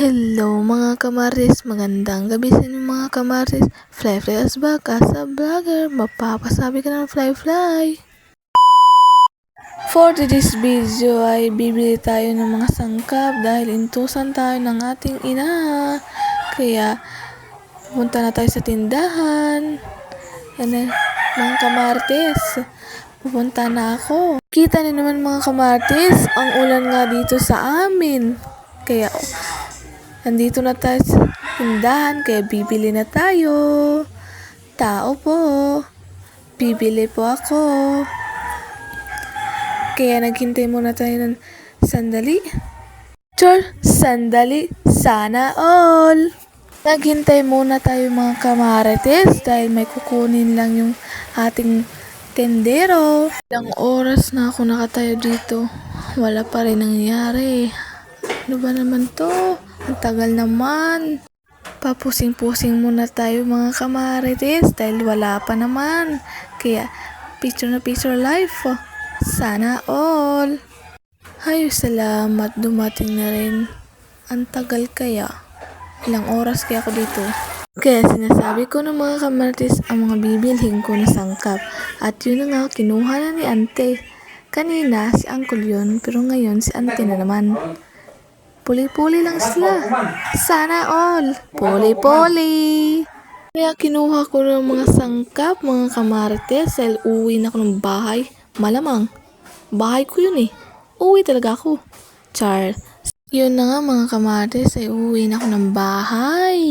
Hello mga kamaris, magandang gabi sa inyo mga kamaris. Fly as back as a vlogger, mapapasabi ka ng fly. For today's video ay bibili tayo ng mga sangkap dahil intusan tayo ng ating ina. Kaya pumunta na tayo sa tindahan. Yan mga kamartis, pupunta na ako. Kita niyo naman mga kamartis, ang ulan nga dito sa amin. Kaya nandito na tayo sa tindahan, kaya bibili na tayo. Tao po, bibili po ako. Kaya naghintay muna tayo ng sandali. Sandali, sana all. Naghintay muna tayo mga kamarites dahil may kukunin lang yung ating tendero. Ilang oras na ako nakatayo dito, wala pa rin nangyari. Ano ba naman to? Ang tagal naman. Papusing-pusing muna tayo mga kamarites dahil wala pa naman. Kaya picture na picture live. Sana all. Ay, salamat. Dumating na rin. Ang tagal kaya. Ilang oras kaya ako dito. Kaya sinasabi ko ng mga kamarites ang mga bibilhin ko na sangkap. At yun na nga, kinuha na ni ante. Kanina si uncle yun, pero ngayon si ante na naman. Puli-puli lang sila. Sana all. Puli-puli. Kaya kinuha ko ng mga sangkap, mga kamarites, dahil uwi na ako ng bahay. Malamang. Bahay ko yun eh. Uwi talaga ako. Char. Yun na nga mga kamarites, ay uwi na ako ng bahay.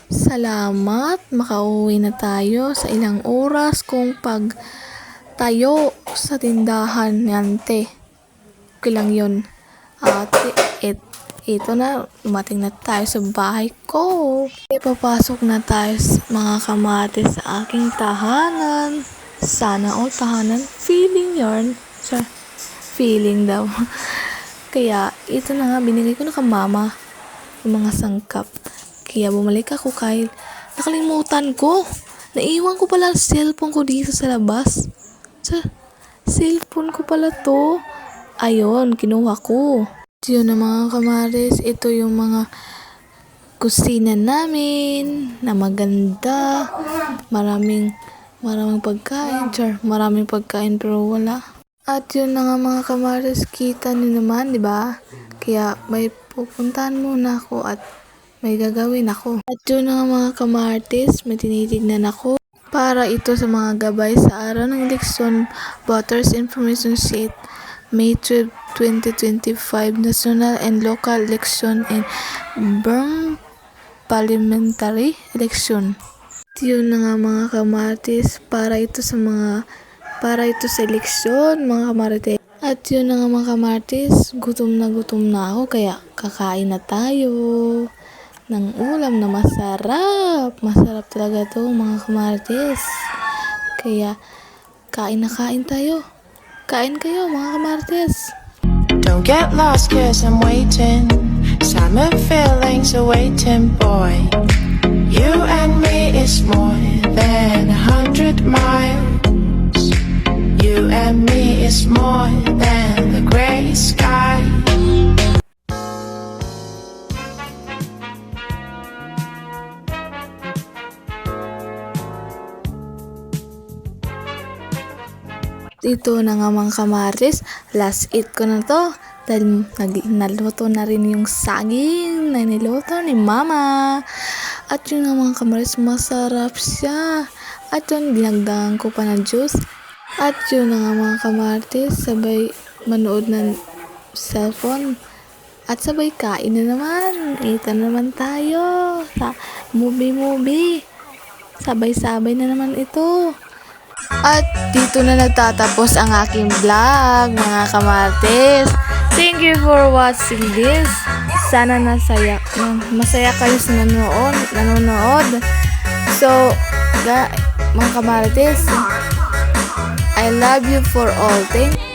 Salamat. Makauwi na tayo sa ilang oras kung pag tayo sa tindahan ni ante. Okay lang yun. At ito na, dumating na tayo sa bahay ko. Ipapasok na tayo mga kamatis sa aking tahanan. Sana all tahanan. Feeling yarn. Feeling daw. Kaya ito na nga, binigay ko na ka mama yung mga sangkap. Kaya bumalik ako kahit nakalimutan ko. Naiwan ko pala cellphone ko dito sa labas. Cellphone ko pala to. Ayun, kinuha ko. Yun na mga kamaris, ito yung mga kusina namin na maganda. Maraming pagkain. Maraming pagkain pero wala. At yun na nga mga kamaris, kita niyo naman, di ba? Kaya may pupuntahan muna ako at may gagawin ako. At yun na nga mga kamaris, may tinitignan ako. Para ito sa mga gabay sa araw ng eleksyon, Voters Information Sheet, May 12, 2025, National and Local Election and Burn Parliamentary Election. Yun na nga mga kamatis, para ito sa eleksyon mga kamarites. At yun na nga mga kamatis, gutom na ako kaya kakain na tayo ng ulam na masarap. Masarap talaga to mga kamarites. Kaya kain tayo. Kain kayo mga kamarites. Don't get lost cause I'm waiting. Summer feelings are waiting, boy. You and me is more than 100 miles. You and me is more than the gray sky. Ito na nga mga kamaris, last eat ko na to dahil naluto na rin yung saging na niluto ni mama. At yun nga mga kamaris, masarap siya. At yun, dinagdagan ko pa ng juice. At yun na nga mga kamaris, sabay manood ng cellphone. At sabay kain na naman. Ito na naman tayo sa movie. Sabay-sabay na naman ito. At dito na nagtatapos ang aking vlog mga kamatis. Thank you for watching this. Sana masaya kayo sa nanonood. So, mga kamatis, I love you for all. Thank you.